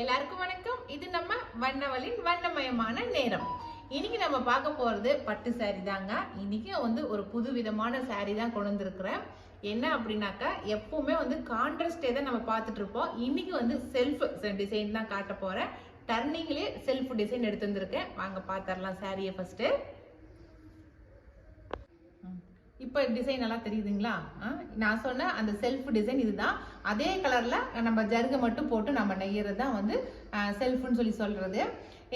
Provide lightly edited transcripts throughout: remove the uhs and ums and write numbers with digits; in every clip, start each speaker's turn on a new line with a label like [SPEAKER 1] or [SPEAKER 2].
[SPEAKER 1] எல்லாருக்கும் வணக்கம். இது நம்ம வண்ணவளின் வண்ணமயமான நேரம். இன்னைக்கு நம்ம பார்க்க போறது பட்டு சாரி தாங்க. இன்னைக்கு ஒரு புது விதமான சாரி தான் கொண்டு வந்திருக்கிறேன். என்ன அப்படின்னாக்கா எப்பவுமே கான்ட்ராஸ்டே தான் நம்ம பார்த்துட்டு இருப்போம். இன்னைக்கு செல்ஃப் டிசைன் தான் காட்ட போறேன். டர்னிங்லேயே செல்ஃப் டிசைன் எடுத்து வந்திருக்கேன். வாங்க பார்த்துடலாம் சாரியை ஃபர்ஸ்ட். இப்போ டிசைன் எல்லாம் தெரியுதுங்களா? நான் சொன்ன அந்த செல்ஃப் டிசைன் இதுதான். அதே கலர்ல நம்ம ஜருகை மட்டும் போட்டு நம்ம நெய்யறது தான் செல்ஃப்னு சொல்லி சொல்றது.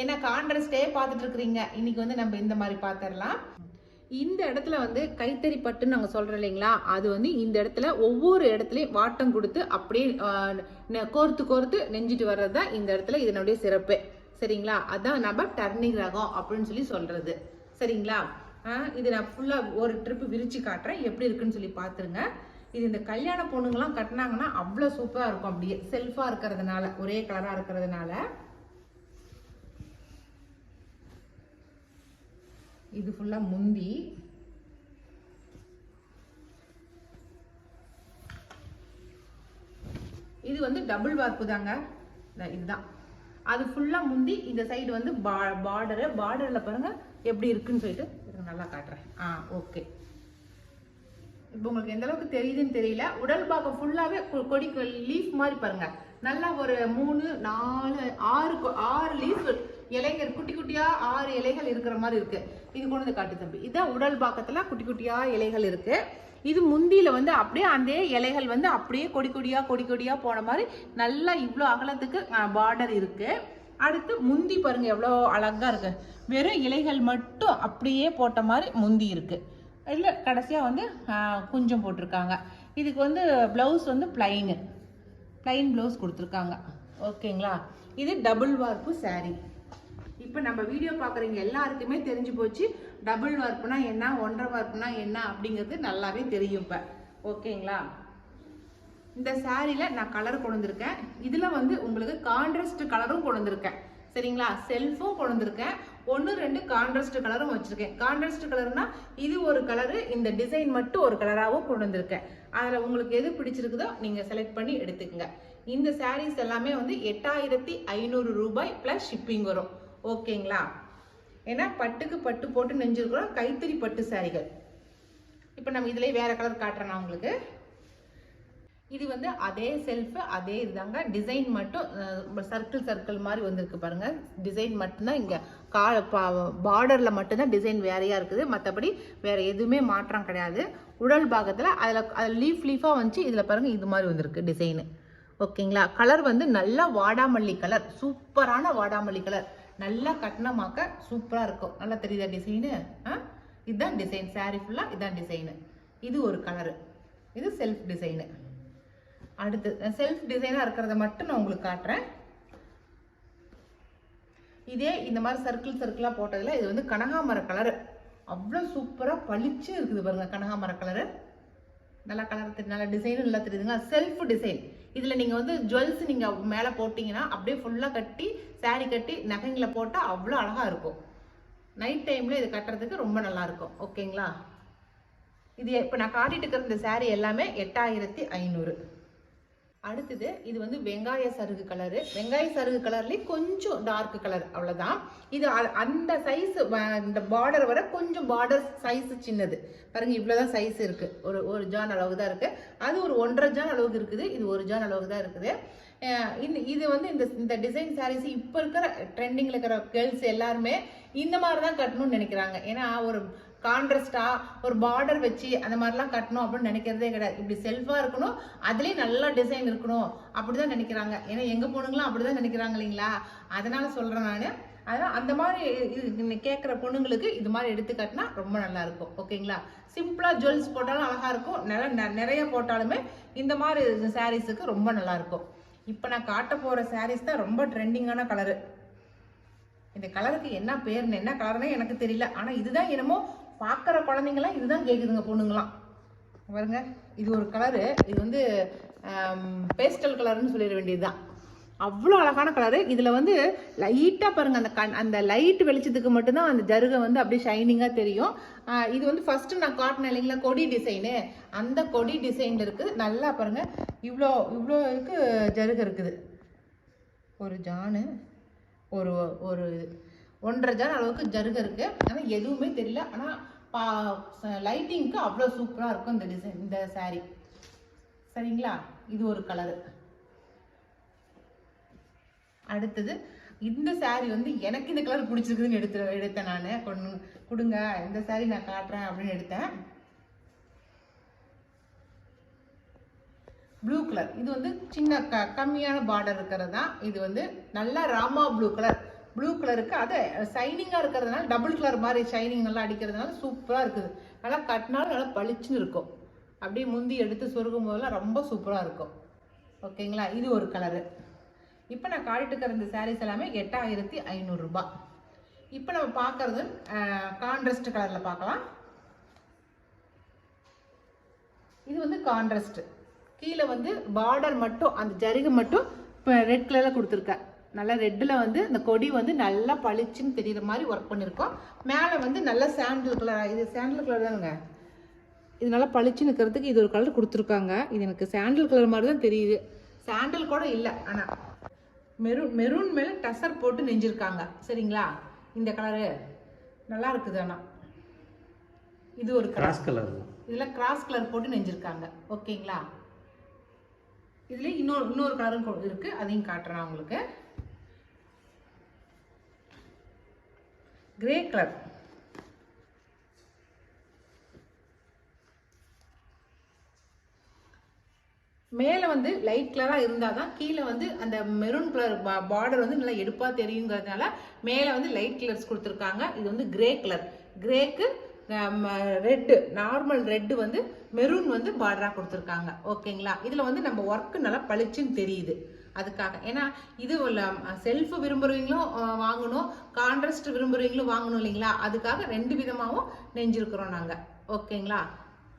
[SPEAKER 1] ஏன்னா கான்ட்ராஸ்டே பார்த்துட்டு இருக்கிறீங்க. இன்னைக்கு நம்ம இந்த மாதிரி பார்த்துடலாம். இந்த இடத்துல கைத்தறி பட்டுன்னு நாங்கள் சொல்றோம் இல்லைங்களா? அது இந்த இடத்துல ஒவ்வொரு இடத்துலையும் வாட்டம் கொடுத்து அப்படியே கோர்த்து கோர்த்து நெஞ்சிட்டு வர்றது தான் இந்த இடத்துல இதனுடைய சிறப்பு. சரிங்களா? அதான் நம்ம டர்னிங் ரகம் அப்படின்னு சொல்லி சொல்றது. சரிங்களா? இது நான் ஃபுல்லா ஒரு ட்ரிப் விரிச்சு காட்டுறேன், எப்படி இருக்குன்னு சொல்லி பாத்துருங்க. இது இந்த கல்யாண பொண்ணுங்கெல்லாம் கட்டினாங்கன்னா அவ்வளவு சூப்பரா இருக்கும். அப்படியே செல்ஃபா இருக்கிறதுனால, ஒரே கலரா இருக்கிறதுனால. இது ஃபுல்லா முந்தி. இது டபுள் வார்ப்பு தாங்க. இதுதான் அது ஃபுல்லா முந்தி. இந்த சைடு பார்டர்ல பாருங்க எப்படி இருக்குன்னு சொல்லிட்டு நல்லா காட்டுறேன். ஓகே. இப்போ உங்களுக்கு எந்த அளவுக்கு தெரியுதுன்னு தெரியல. உடல் பாகம் ஃபுல்லாவே கொடி லீஃப் மாதிரி பாருங்க. நல்லா ஒரு 3, 4, 6 லீஃப் இலைகள், குட்டி குட்டியா 6 இலைகள் இருக்கிற மாதிரி இருக்கு. இது கொண்டு காட்டு தம்பி. இதான் உடல் பாகத்துல குட்டி குட்டியா இலைகள் இருக்கு. இது முந்தியில அப்படியே அந்த இலைகள் அப்படியே கொடி கொடியா போன மாதிரி நல்லா இவ்வளோ அகலத்துக்கு பார்டர் இருக்கு. அடுத்து முந்தி பாருங்க எவ்வளோ அழகா இருக்கு. வெறும் இலைகள் மட்டும் அப்படியே போட்ட மாதிரி முந்தி இருக்கு. இல்லை கடைசியா குஞ்சம் போட்டிருக்காங்க. இதுக்கு பிளவுஸ் பிளைன் பிளவுஸ் கொடுத்துருக்காங்க. ஓகேங்களா? இது டபுள் வார்ப்பு சாரி. இப்போ நம்ம வீடியோ பார்க்குறீங்க எல்லாருக்குமே தெரிஞ்சு போச்சு டபுள் வார்ப்புனா என்ன, ஒன்றரை வார்ப்புனா என்ன அப்படிங்கிறது நல்லாவே தெரியும் இப்போ. ஓகேங்களா? இந்த சாரியில நான் கலர் கொண்டு வந்திருக்கேன். இதுல உங்களுக்கு கான்ட்ராஸ்ட் கலரும் கொண்டு வந்திருக்கேன். சரிங்களா? செல்ஃபும் கொண்டு வந்திருக்கேன். 1, 2 கான்ட்ராஸ்ட் கலரும் வச்சிருக்கேன். கான்ட்ராஸ்ட் கலர்னா இது ஒரு கலரு, இந்த டிசைன் மட்டும் ஒரு கலராகவும் கொண்டு வந்திருக்கேன். அதுல உங்களுக்கு எது பிடிச்சிருக்குதோ நீங்க செலக்ட் பண்ணி எடுத்துக்கங்க. இந்த சாரீஸ் எல்லாமே 8500 ரூபாய் பிளஸ் ஷிப்பிங் வரும். ஓகேங்களா? ஏன்னா பட்டுக்கு பட்டு போட்டு நெஞ்சிருக்கிறோம், கைத்தறி பட்டு சாரிகள். இப்போ நம்ம இதுல வேற கலர் காட்டுறேன் நான் உங்களுக்கு. இது அதே செல்ஃப், அதே இதுதாங்க. டிசைன் மட்டும் சர்க்கிள் மாதிரி வந்திருக்கு பாருங்க. டிசைன் மட்டும்தான் இங்க பார்டர்ல மட்டும்தான் டிசைன் வேறையா இருக்குது. மற்றபடி வேற எதுவுமே மாற்றம் கிடையாது. உடல் பாகத்துல அதுல லீஃபா இதுல பாருங்க இது மாதிரி வந்திருக்கு டிசைனு. ஓகேங்களா? கலர் நல்லா வாடாமல்லி கலர், சூப்பரான வாடாமல்லி கலர். நல்லா கட்டணமாக்க சூப்பரா இருக்கும். நல்லா தெரியுதா டிசைனு? இதுதான் டிசைன். சாரி ஃபுல்லா இதான் டிசைனு. இது ஒரு கலரு. இது செல்ஃப் டிசைனு. அடுத்து செல்ஃப் டிசைனா இருக்கிறத மட்டும் நான் உங்களுக்கு காட்டுறேன். இதே இந்த மாதிரி சர்க்கிளா போட்டதுல இது கனகாமர கலரு. அவ்வளவு சூப்பரா பளிச்சு இருக்குது பாருங்க. கனகாமர கலரு நல்லா கலர், நல்ல டிசைனும் நல்லா தெரியுதுங்க. Self design. இதுல நீங்க ஜுவல்ஸ் நீங்க மேல போட்டீங்கன்னா அப்படியே ஃபுல்லா கட்டி சாரி கட்டி நகைங்களை போட்டா அவ்வளவு அழகா இருக்கும். நைட் டைம்ல இது கட்டுறதுக்கு ரொம்ப நல்லா இருக்கும். ஓகேங்களா? இது இப்ப நான் காட்டிட்டு இருக்கிற இந்த சாரி எல்லாமே 8500. அடுத்தது இது வெங்காய சருகு கலரு. வெங்காய சருகு கலர்லயே கொஞ்சம் டார்க் கலர், அவ்வளவுதான். இது அந்த சைஸ், இந்த பார்டர் வர கொஞ்சம் பார்டர் சைஸ் சின்னது பாருங்க. இவ்வளவுதான் சைஸ் இருக்கு. ஒரு ஜான் அளவுக்கு தான் இருக்கு. அது ஒரு 1.5 ஜான் அளவுக்கு இருக்குது. இது 1 ஜான் அளவுக்கு தான் இருக்குது. இது இந்த டிசைன் சாரீஸ் இப்ப இருக்கிற ட்ரெண்டிங்ல இருக்கிற கேர்ள்ஸ் எல்லாருமே இந்த மாதிரிதான் கட்டணும்னு நினைக்கிறாங்க. ஏன்னா ஒரு கான்ட்ராஸ்டா ஒரு பார்டர் வச்சு அந்த மாதிரிலாம் கட்டணும் அப்படின்னு நினைக்கிறதே கிடையாது. இப்படி செல்ஃபா இருக்கணும், அதுலயும் நல்ல டிசைன் இருக்கணும் அப்படிதான் நினைக்கிறாங்க. ஏன்னா எங்க பொண்ணுங்களாம் அப்படிதான் நினைக்கிறாங்க இல்லைங்களா? அதனால சொல்றேன் நானு. அதான் அந்த மாதிரி கேட்குற பொண்ணுங்களுக்கு இது மாதிரி எடுத்து கட்டினா ரொம்ப நல்லா இருக்கும். ஓகேங்களா? சிம்பிளா ஜுவல்ஸ் போட்டாலும் அழகா இருக்கும். நிறைய போட்டாலுமே இந்த மாதிரி சாரீஸுக்கு ரொம்ப நல்லா இருக்கும். இப்போ நான் காட்ட போற சாரீஸ் தான் ரொம்ப ட்ரெண்டிங்கான கலரு. இந்த கலருக்கு என்ன பேருன்னு, என்ன கலர்னே எனக்கு தெரியல. ஆனா இதுதான் என்னமோ பார்க்குற குழந்தைங்களாம் இதுதான் கேட்குதுங்க பொண்ணுங்களாம். பாருங்க, இது ஒரு கலரு. இது பேஸ்டல் கலர்னு சொல்லிட வேண்டியதுதான். அவ்வளோ அழகான கலரு. இதுல லைட்டா பாருங்க, அந்த லைட் வெளிச்சத்துக்கு மட்டும்தான் அந்த ஜருகை அப்படியே ஷைனிங்கா தெரியும். இது ஃபர்ஸ்ட் நான் காட்டினேன் இல்லைங்களா கொடி டிசைனு, அந்த கொடி டிசைன் இருக்குது. நல்லா பாருங்க, இவ்வளோ இருக்கு ஜருகை இருக்குது. ஒரு ஜானு ஒரு ஒரு 1.5 ஜான் அளவுக்கு ஜருகை இருக்குது. ஆனால் எதுவுமே தெரியல. ஆனால் லைட்டிங்க்கு அவ்வளோ சூப்பராக இருக்கும் இந்த டிசைன், இந்த சாரீ. சரிங்களா? இது ஒரு கலரு. அடுத்தது இந்த சாரீ வந்து எனக்கு இந்த கலர் பிடிச்சிருக்குதுன்னு எடுத்தேன் நான். கொடுங்க இந்த சாரீ நான் காட்டுறேன் அப்படின்னு எடுத்தேன். Blue colour. இது வந்து சின்ன கம்மியான பார்டர் இருக்கிறது தான். இது வந்து நல்லா ராமா ப்ளூ கலர். ப்ளூ கலருக்கு அது ஷைனிங்காக இருக்கிறதுனால டபுள் கலர் மாதிரி ஷைனிங் நல்லா அடிக்கிறதுனால சூப்பராக இருக்குது. நல்லா கட்டினாலும் நல்லா பளிச்சுன்னு இருக்கும். அப்படியே முந்தி எடுத்து சொருகும் போதெல்லாம் ரொம்ப சூப்பராக இருக்கும். ஓகேங்களா? இது ஒரு கலரு. இப்போ நான் காட்டிட்டு இருக்கிற இந்த சாரீஸ் எல்லாமே 8500 ரூபாய். இப்போ நம்ம பார்க்கறது கான்ட்ராஸ்ட் கலரில் பார்க்கலாம். இது வந்து கான்ட்ராஸ்ட். கீழே வந்து பார்டர் மட்டும் அந்த ஜரிகை மட்டும் இப்போ ரெட் கலரில் கொடுத்துருக்கேன். நல்லா ரெட்டில் வந்து இந்த கொடி வந்து நல்லா பளிச்சுன்னு தெரிகிற மாதிரி ஒர்க் பண்ணியிருக்கோம். மேலே வந்து நல்லா சாண்டில் கலர். இது சாண்டில் கலர் தானுங்க. இது நல்லா பளிச்சுன்னு இருக்கிறதுக்கு இது ஒரு கலர் கொடுத்துருக்காங்க. இது எனக்கு சாண்டில் கலர் மாதிரி தான் தெரியுது. சாண்டில் கூட இல்லை. ஆனால் மெரூன் மேலே டசர் போட்டு நெஞ்சிருக்காங்க. சரிங்களா? இந்த கலரு நல்லா இருக்குது. ஆனால் இது ஒரு கிராஸ் கலர். இதில் கிராஸ் கலர் போட்டு நெஞ்சிருக்காங்க. ஓகேங்களா? இதுல இன்னொரு கலரும் இருக்கு. அதையும் காட்டுறேன் உங்களுக்கு. Grey colour. மேலே வந்து லைட் கலராக இருந்தால் தான் கீழே வந்து அந்த மெரூன் கலர் பார்டர் வந்து நல்லா எடுப்பாக தெரியுங்கிறதுனால மேலே வந்து லைட் கலர்ஸ் கொடுத்துருக்காங்க. இது வந்து கிரே கலர். கிரேக்கு ரெட்டு, நார்மல் ரெட்டு வந்து மெரூன் வந்து பார்டராக கொடுத்துருக்காங்க. ஓகேங்களா? இதில் வந்து நம்ம ஒர்க்கு நல்லா பளிச்சுன்னு தெரியுது. அதுக்காக ஏன்னா இது செல்ஃப் விரும்புகிறவங்களும் வாங்கணும், கான்ட்ராஸ்ட் விரும்புகிறவங்களும் வாங்கணும் இல்லைங்களா? அதுக்காக 2 விதமாகவும் நெஞ்சிருக்கிறோம் நாங்கள். ஓகேங்களா?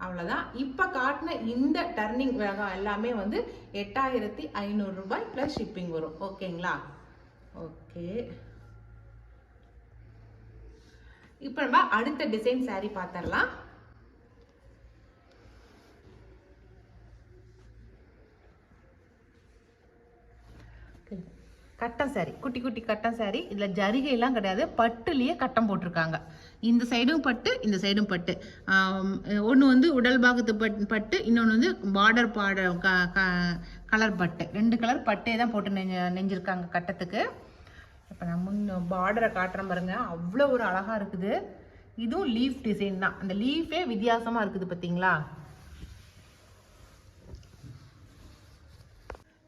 [SPEAKER 1] அவ்வளோதான். இப்போ காட்டின இந்த டர்னிங் வேகம் எல்லாமே வந்து 8500 ரூபாய் ப்ளஸ் ஷிப்பிங் வரும். ஓகேங்களா? ஓகே. இப்போ நம்ம அடுத்த டிசைன் சாரீ பார்த்துடலாம். கட்டம் சாரி, குட்டி குட்டி கட்டம் சாரி. இதில் ஜரிகையெல்லாம் கிடையாது, பட்டுலேயே கட்டம் போட்டிருக்காங்க. இந்த சைடும் பட்டு, இந்த சைடும் பட்டு. ஒன்று வந்து உடல் பாகத்து பட்டு, இன்னொன்று வந்து பார்டர் கலர் பட்டு. 2 கலர் பட்டே தான் போட்டு நெஞ்சிருக்காங்க கட்டத்துக்கு. இப்போ நம்ம பார்டரை காட்டுறோம் பாருங்க, அவ்வளோ ஒரு அழகாக இருக்குது. இதுவும் லீஃப் டிசைன் தான். அந்த லீஃபே வித்தியாசமாக இருக்குது பார்த்தீங்களா?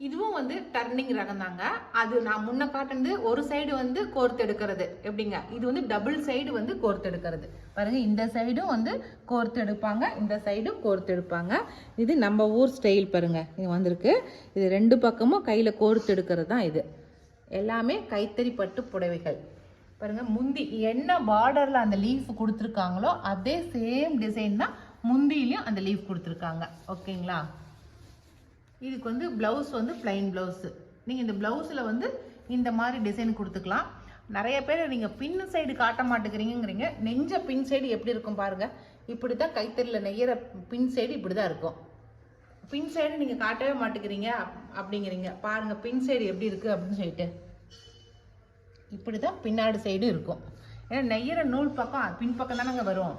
[SPEAKER 1] இதுவும் வந்து டர்னிங் ரகம் தாங்க. அது நான் முன்ன காட்டுறது ஒரு சைடு வந்து கோர்த்து எடுக்கிறது. எப்படிங்க? இது வந்து டபுள் சைடு வந்து கோர்த்து எடுக்கிறது. பாருங்க, இந்த சைடும் வந்து கோர்த்து எடுப்பாங்க, இந்த சைடும் கோர்த்து எடுப்பாங்க. இது நம்ம ஊர் ஸ்டைல் பாருங்க. இது வந்திருக்கு. இது 2 பக்கமும் கையில் கோர்த்து எடுக்கிறது தான். இது எல்லாமே கைத்தறி பட்டு புடவைகள். பாருங்க, முந்தி என்ன பார்டரில் அந்த லீஃப் கொடுத்துருக்காங்களோ அதே சேம் டிசைன் தான் முந்தியிலையும் அந்த லீஃப் கொடுத்துருக்காங்க. ஓகேங்களா? இதுக்கு வந்து ப்ளவுஸ் வந்து பிளைன் ப்ளவுஸு. நீங்கள் இந்த ப்ளவுஸில் வந்து இந்த மாதிரி டிசைன் கொடுத்துக்கலாம். நிறைய பேர் நீங்கள் பின் சைடு காட்ட மாட்டேங்கிறீங்கிறீங்க. நெஞ்ச பின் சைடு எப்படி இருக்கும் பாருங்கள். இப்படி தான் கைத்தறியில் நெய்கிற பின் சைடு இப்படி தான் இருக்கும். பின் சைடு நீங்கள் காட்டவே மாட்டேங்கிறீங்க அப்படிங்கிறீங்க. பாருங்கள் பின் சைடு எப்படி இருக்குது அப்படின்னு சொல்லிட்டு. இப்படி தான் பின்னாடி சைடு இருக்கும். ஏன்னா நெய்கிற நூல் பக்கம் பின் பக்கம் தானங்க வரும்.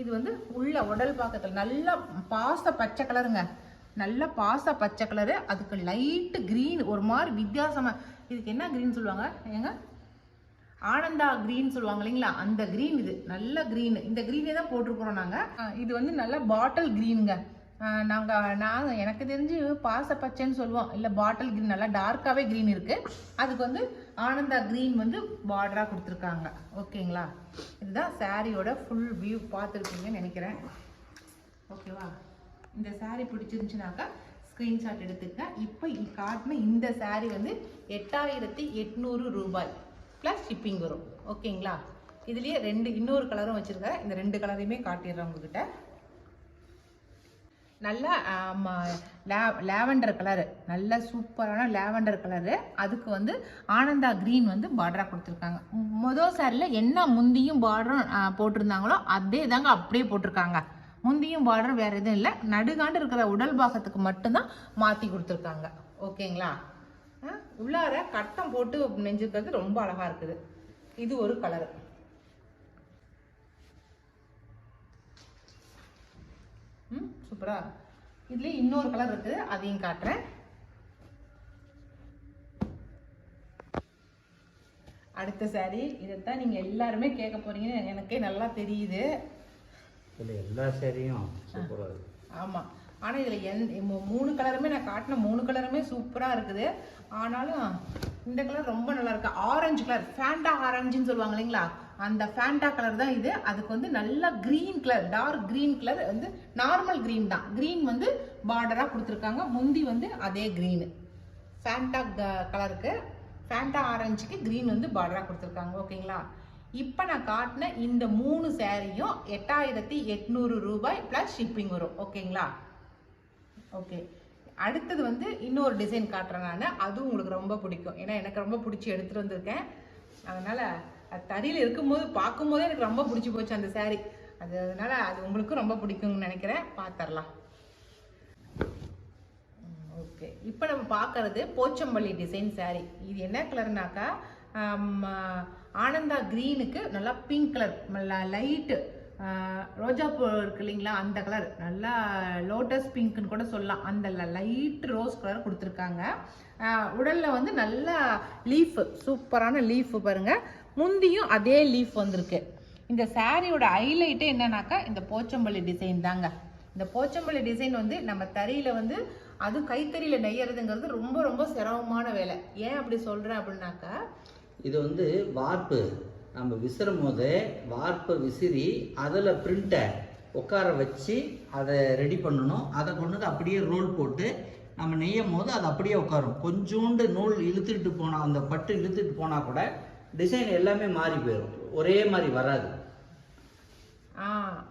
[SPEAKER 1] இது வந்து உள்ள உடல் பாக்கத்தில் நல்லா பாச பச்சை கலருங்க. நல்ல பாச பச்சை கலரு. அதுக்கு லைட்டு க்ரீன், ஒரு மாதிரி வித்தியாசமாக. இதுக்கு என்ன க்ரீன் சொல்லுவாங்க ஏங்க? ஆனந்தா க்ரீன் சொல்லுவாங்க இல்லைங்களா? அந்த க்ரீன். இது நல்ல க்ரீன். இந்த க்ரீனே தான் போட்டிருக்கிறோம் நாங்கள். இது வந்து நல்ல பாட்டில் க்ரீனுங்க. நான் எனக்கு தெரிஞ்சு பாச பச்சைன்னு சொல்லுவோம், இல்லை பாட்டில் க்ரீன். நல்லா டார்க்காகவே க்ரீன் இருக்குது. அதுக்கு வந்து ஆனந்தா க்ரீன் வந்து பார்டராக கொடுத்துருக்காங்க. ஓகேங்களா? இதுதான் சாரியோட ஃபுல் வியூ. பார்த்துருக்கீங்கன்னு நினைக்கிறேன். ஓகேவா? இந்த சாரீ பிடிச்சிருந்துச்சுனாக்கா ஸ்க்ரீன்ஷாட் எடுத்துக்க. இப்போ காட்டின இந்த சாரீ வந்து 8800 ரூபாய் ப்ளஸ் ஷிப்பிங் வரும். ஓகேங்களா? இதுலேயே இன்னொரு கலரும் வச்சுருக்கேன். இந்த 2 கலரையுமே காட்டிடுறேன் உங்ககிட்ட. நல்ல லாவெண்டர் கலரு, நல்ல சூப்பரான லாவெண்டர் கலரு. அதுக்கு வந்து ஆனந்தா க்ரீன் வந்து பார்டராக கொடுத்துருக்காங்க. முதல் சாரியில் என்ன முந்தியும் பார்டரும் போட்டிருந்தாங்களோ அதே தாங்க அப்படியே போட்டிருக்காங்க. முந்தியும் பார்டர் வேற எதுவும் இல்லை, நடுகாண்டு இருக்கிற உடல் பாகத்துக்கு மட்டும்தான் மாற்றி கொடுத்துருக்காங்க. ஓகேங்களா? உள்ளார கட்டம் போட்டு நெஞ்சிருக்கிறது ரொம்ப அழகா இருக்குது. இது ஒரு கலரு. சூப்பரா. இதுல இன்னொரு கலர் இருக்குது, அதையும் காட்டுறேன். அடுத்த சாரி இதைத்தான் நீங்க எல்லாருமே கேட்க போறீங்கன்னு எனக்கே நல்லா தெரியுது.
[SPEAKER 2] எல்லா சாரியும் சூப்பரா இருக்கு.
[SPEAKER 1] ஆமா, ஆனா இதுல மூணு கலருமே நான் காட்டின மூணு கலருமே சூப்பரா இருக்குது. ஆனாலும் இந்த கலர் ரொம்ப நல்லா இருக்கு. ஆரஞ்சு கலர், ஃபேண்டா ஆரஞ்சுன்னு சொல்லுவாங்க இல்லைங்களா, அந்த ஃபேண்டா கலர் தான் இது. அதுக்கு வந்து நல்ல green colour, dark green colour வந்து நார்மல் கிரீன் தான். கிரீன் வந்து பார்டரா கொடுத்துருக்காங்க. முந்தி வந்து அதே கிரீனு. ஃபேண்டா கலருக்கு, ஃபேண்டா ஆரஞ்சுக்கு கிரீன் வந்து பார்டரா கொடுத்துருக்காங்க. ஓகேங்களா? இப்போ நான் காட்டின இந்த 3 சாரியும் 8800 ரூபாய் ப்ளஸ் ஷிப்பிங் வரும். ஓகேங்களா? ஓகே, அடுத்தது வந்து இன்னொரு டிசைன் காட்டுறேன் நான். அதுவும் உங்களுக்கு ரொம்ப பிடிக்கும், ஏன்னா எனக்கு ரொம்ப பிடிச்சி எடுத்துகிட்டு வந்திருக்கேன். அதனால் அது தறியில் இருக்கும்போது பார்க்கும்போதே எனக்கு ரொம்ப பிடிச்சி போச்சு அந்த சாரீ. அதனால அது உங்களுக்கும் ரொம்ப பிடிக்கும்னு நினைக்கிறேன். பார்த்துடலாம். ஓகே, இப்போ நம்ம பார்க்கறது போச்சம்பள்ளி டிசைன் சாரீ. இது என்ன கலர்னாக்கா, ஆனந்தா கிரீனுக்கு நல்லா பிங்க் கலர், லைட்டு ரோஜாப்பூ இருக்கு இல்லைங்களா, அந்த கலர், நல்லா லோட்டஸ் பிங்க்னு கூட சொல்லலாம். அந்த லைட் ரோஸ் கலர் கொடுத்துருக்காங்க. உடலில் வந்து நல்லா லீஃப், சூப்பரான லீஃப் பாருங்க. முந்தியும் அதே லீஃப் வந்திருக்கு. இந்த சாரியோட ஹைலைட்டே என்னன்னாக்கா இந்த போச்சம்பள்ளி டிசைன் தாங்க. இந்த போச்சம்பள்ளி டிசைன் வந்து நம்ம தறியில் வந்து, அதுவும் கைத்தறியில் நெய்யறதுங்கிறது ரொம்ப ரொம்ப சிரமமான வேலை. ஏன் அப்படி சொல்கிறேன் அப்படின்னாக்கா,
[SPEAKER 2] இது வந்து வார்ப்பு நம்ம விசிறும் போது வார்ப்பை விசிறி அதில் பிரிண்ட்டை உட்கார வச்சு அதை ரெடி பண்ணணும். அதை கொண்டு வந்து அப்படியே ரோல் போட்டு நம்ம நெய்யும் போது அது அப்படியே உட்காரும். கொஞ்சோண்டு நூல் இழுத்துட்டு போனால், அந்த பட்டு இழுத்துட்டு போனால் கூட டிசைன் எல்லாமே மாறி போயிடும், ஒரே மாதிரி வராது.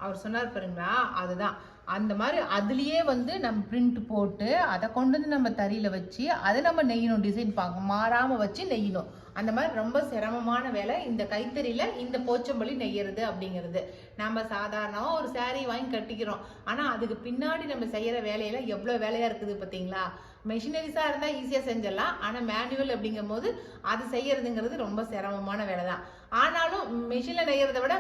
[SPEAKER 1] அவர் சொன்னார் பாருங்களா, அதுதான் அந்த மாதிரி. அதுலேயே வந்து நம்ம பிரிண்ட் போட்டு அதை கொண்டு வந்து நம்ம தறியில் வச்சு அதை நம்ம நெய்யணும். டிசைன் பார்க்க மாறாமல் வச்சு நெய்யணும். அந்த மாதிரி ரொம்ப சிரமமான வேலை இந்த கைத்தறியில் இந்த போச்சம்பள்ளி நெய்யறது அப்படிங்கிறது. நம்ம சாதாரணமாக ஒரு சாரீ வாங்கி கட்டிக்கிறோம், ஆனால் அதுக்கு பின்னாடி நம்ம செய்கிற வேலையில எவ்வளோ வேலையாக இருக்குது பார்த்தீங்களா. மெஷினரிஸாக இருந்தால் ஈஸியாக செஞ்சிடலாம், ஆனால் மேனுவல் அப்படிங்கும் போது அது செய்யறதுங்கிறது ரொம்ப சிரமமான வேலை தான். ஆனாலும் மெஷினில் நெய்யறதை விட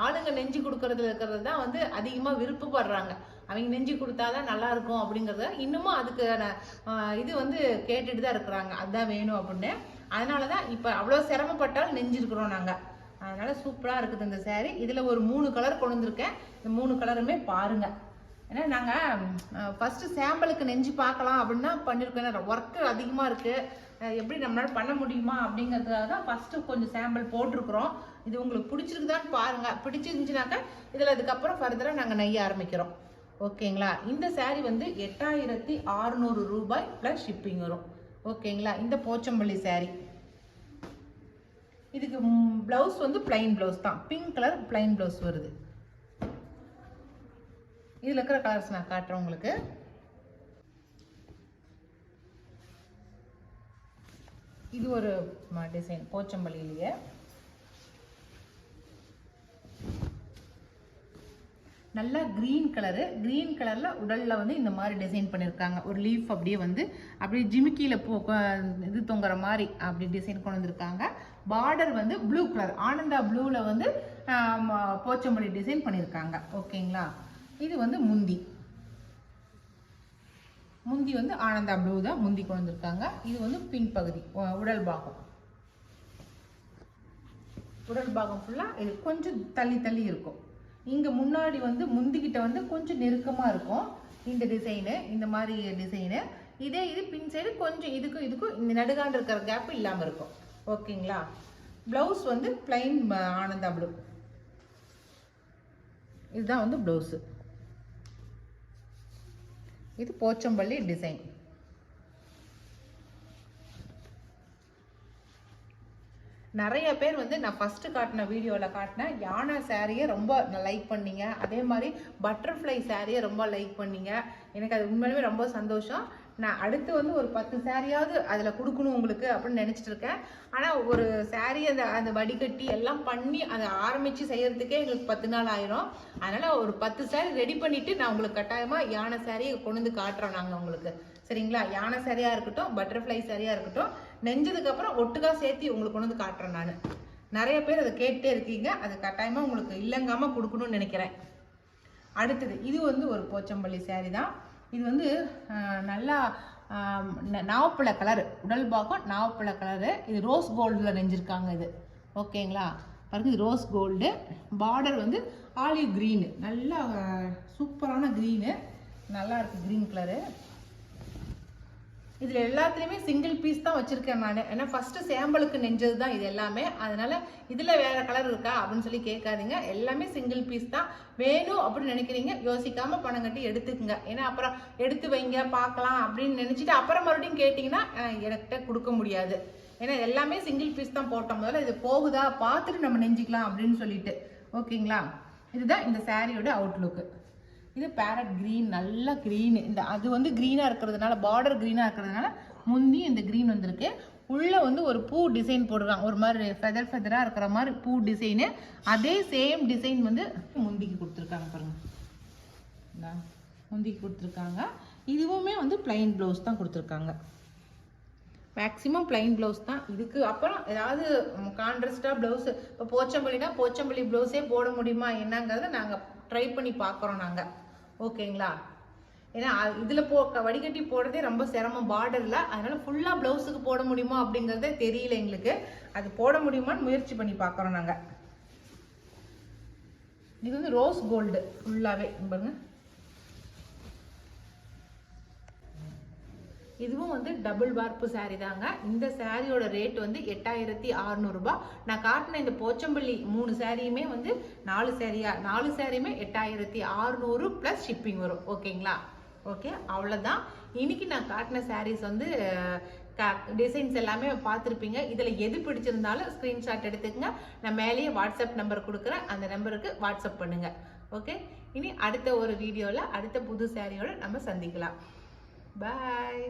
[SPEAKER 1] ஆளுங்க நெஞ்சு கொடுக்கறதுல இருக்கிறது தான் வந்து அதிகமாக விருப்பப்படுறாங்க. அவங்க நெஞ்சு கொடுத்தாதான் நல்லா இருக்கும் அப்படிங்கிறத இன்னமும் அதுக்கான இது வந்து கேட்டுட்டு தான் இருக்கிறாங்க. அதுதான் வேணும் அப்படின்னு. அதனால தான் இப்போ அவ்வளோ சிரமப்பட்டாலும் நெஞ்சிருக்கிறோம் நாங்கள். அதனால சூப்பராக இருக்குது இந்த சாரீ. இதில் ஒரு 3 கலர் கொண்டு வந்திருக்கேன். இந்த 3 கலருமே பாருங்க. ஏன்னா நாங்கள் ஃபர்ஸ்ட் சாம்பிளுக்கு நெஞ்சு பார்க்கலாம் அப்படின்னு தான் பண்ணியிருக்கோம். ஒர்க்கு அதிகமாக இருக்குது, எப்படி நம்மளால பண்ண முடியுமா அப்படிங்கிறதுக்காக தான் ஃபர்ஸ்ட் கொஞ்சம் சாம்பிள் போட்டிருக்கிறோம். இது உங்களுக்கு பிடிச்சிருக்குதான்னு பாருங்க. பிடிச்சிருந்துச்சுனாக்கா இதில் அதுக்கப்புறம் ஃபர்தராக நாங்கள் நெய்ய ஆரம்பிக்கிறோம். ஓகேங்களா? இந்த சாரீ வந்து 8600 ரூபாய் ப்ளஸ் ஷிப்பிங் வரும். ஓகேங்களா? இந்த போச்சம்பள்ளி சாரீ. இதுக்கு பிளவுஸ் வந்து பிளைன் பிளவுஸ் தான், பிங்க் கலர் பிளைன் பிளவுஸ் வருது. இதில் இருக்கிற கலர்ஸ் நான் காட்டுறேன் உங்களுக்கு. இது ஒரு டிசைன் போச்சம்பள்ளியிலேயே. நல்லா கிரீன் கலரு, கிரீன் கலரில் உடலில் வந்து இந்த மாதிரி டிசைன் பண்ணியிருக்காங்க. ஒரு லீஃப் அப்படியே வந்து அப்படியே ஜிமிக்கியில் இது தொங்குற மாதிரி அப்படி டிசைன் கொண்டு வந்திருக்காங்க. பார்டர் வந்து ப்ளூ கலர், ஆனந்தா ப்ளூவில் வந்து போச்சம்பள்ளி டிசைன் பண்ணியிருக்காங்க. ஓகேங்களா? இது வந்து முந்தி. முந்தி வந்து ஆனந்தா ப்ளூ தான் முந்தி கொண்டு வந்திருக்காங்க. இது வந்து பின் பகுதி, உடல் பாகம். உடல் பாகம் ஃபுல்லாக இது கொஞ்சம் தள்ளி தள்ளி இருக்கும். இங்கே முன்னாடி வந்து முந்திக்கிட்ட வந்து கொஞ்சம் நெருக்கமாக இருக்கும் இந்த டிசைனு, இந்த மாதிரி டிசைனு. இதே இது பின் சைடு கொஞ்சம் இதுக்கும் இதுக்கும் இந்த நடுகாண்டு இருக்கிற கேப் இல்லாமல் இருக்கும். ஓகேங்களா? ப்ளவுஸ் வந்து பிளைன் ஆனந்தா ப்ளூ. இதுதான் வந்து ப்ளவுஸு. இது போச்சம்பள்ளி டிசைன். நிறைய பேர் வந்து நான் ஃபர்ஸ்ட் காட்டின வீடியோவில் காட்டின யானை சாரியை ரொம்ப லைக் பண்ணீங்க. அதே மாதிரி பட்டர்ஃப்ளை சாரியை ரொம்ப லைக் பண்ணீங்க. எனக்கு அது உண்மையிலுமே ரொம்ப சந்தோஷம். நான் அடுத்து வந்து ஒரு 10 சாரியாவது அதில் கொடுக்கணும் உங்களுக்கு அப்படின்னு நினச்சிட்டு இருக்கேன். ஆனால் ஒரு சாரீ அந்த வடிகட்டி எல்லாம் பண்ணி அதை ஆரம்பித்து செய்யறதுக்கே எங்களுக்கு 10 நாள் ஆயிரும். அதனால் ஒரு 10 சாரீ ரெடி பண்ணிவிட்டு நான் உங்களுக்கு கட்டாயமாக யானை சாரியை கொண்டு வந்து காட்டுறோம் நாங்கள் உங்களுக்கு. சரிங்களா? யானை சாரியாக இருக்கட்டும், பட்டர்ஃப்ளை சாரியாக இருக்கட்டும், நெஞ்சதுக்கப்புறம் ஒட்டுக்காக சேர்த்து உங்களுக்கு கொண்டு வந்து காட்டுறேன் நான். நிறைய பேர் அதை கேட்டே இருக்கீங்க. அது கட்டாயமாக உங்களுக்கு இல்லைங்காமல் கொடுக்கணும்னு நினைக்கிறேன். அடுத்தது இது வந்து ஒரு போச்சம்பள்ளி சாரீ தான். இது வந்து நல்லா நாவப்பழ கலரு, உடல் பாகம் நாவப்பழ கலரு. இது ரோஸ் கோல்டில் நெஞ்சிருக்காங்க இது. ஓகேங்களா? பாருங்க, இது ரோஸ் கோல்டு. பார்டர் வந்து ஆலிவ் க்ரீனு, நல்லா சூப்பரான க்ரீனு, நல்லா இருக்குது க்ரீன் கலரு. இதில் எல்லாத்துலேயுமே சிங்கிள் பீஸ் தான் வச்சுருக்கேன் நான். ஏன்னா ஃபஸ்ட்டு சாம்பிளுக்கு நெஞ்சது தான் இது எல்லாமே. அதனால் இதில் வேறு கலர் இருக்கா அப்படின்னு சொல்லி கேட்காதீங்க. எல்லாமே சிங்கிள் பீஸ் தான். வேணும் அப்படின்னு நினைக்கிறீங்க, யோசிக்காமல் பணம் கட்டி எடுத்துக்குங்க. ஏன்னா அப்புறம் எடுத்து வைங்க பார்க்கலாம் அப்படின்னு நினச்சிட்டு அப்புறம் மறுபடியும் கேட்டிங்கன்னா என்கிட்ட கொடுக்க முடியாது. ஏன்னா எல்லாமே சிங்கிள் பீஸ் தான் போட்டோம். முதல்ல இது போகுதா பார்த்துட்டு நம்ம நெஞ்சிக்கலாம் அப்படின்னு சொல்லிட்டு. ஓகேங்களா? இதுதான் இந்த சாரியோட அவுட்லுக்கு. இது பேரட் க்ரீன், நல்ல க்ரீனு. இந்த அது வந்து க்ரீனாக இருக்கிறதுனால, பார்டர் க்ரீனாக இருக்கிறதுனால முந்தி இந்த க்ரீன் வந்திருக்கு. உள்ளே வந்து ஒரு பூ டிசைன் போடுறாங்க, ஒரு மாதிரி ஃபெதராக இருக்கிற மாதிரி பூ டிசைனு. அதே சேம் டிசைன் வந்து முந்திக்கு கொடுத்துருக்காங்க பாருங்க, முந்திக்கு கொடுத்துருக்காங்க. இதுவுமே வந்து பிளைன் ப்ளவுஸ் தான் கொடுத்துருக்காங்க. மேக்ஸிமம் பிளைன் ப்ளவுஸ் தான். இதுக்கு அப்புறம் ஏதாவது கான்ட்ராஸ்டாக ப்ளவுஸு, இப்போ போச்சம்பள்ளினா போச்சம்பள்ளி ப்ளவுஸே போட முடியுமா என்னங்கிறத நாங்கள் ட்ரை பண்ணி பார்க்குறோம் நாங்கள். ஓகேங்களா? ஏன்னா இதில் வடிகட்டி போடுறதே ரொம்ப சிரமம் பார்டரில். அதனால் ஃபுல்லாக ப்ளவுஸுக்கு போட முடியுமா அப்படிங்கிறதே தெரியல எங்களுக்கு. அது போட முடியுமான்னு முயற்சி பண்ணி பார்க்குறோம் நாங்கள். இது வந்து ரோஸ் கோல்டு ஃபுல்லாகவே பாருங்க. இதுவும் வந்து டபுள் வார்ப்பு சாரீ தாங்க. இந்த சாரியோட ரேட் வந்து 8600 ரூபாய். நான் காட்டின இந்த போச்சம்பள்ளி 3 சாரியுமே வந்து 4 சாரியுமே 8600 ப்ளஸ் ஷிப்பிங் வரும். ஓகேங்களா? ஓகே, அவ்வளோதான். இன்னைக்கு நான் காட்டின சாரீஸ் வந்து டிசைன்ஸ் எல்லாமே பார்த்துருப்பீங்க. இதில் எது பிடிச்சிருந்தாலும் ஸ்க்ரீன்ஷாட் எடுத்துக்கங்க. நான் மேலேயே வாட்ஸ்அப் நம்பர் கொடுக்குறேன், அந்த நம்பருக்கு வாட்ஸ்அப் பண்ணுங்க. ஓகே, இனி அடுத்த ஒரு வீடியோவில் அடுத்த புது சாரியோட நம்ம சந்திக்கலாம். Bye.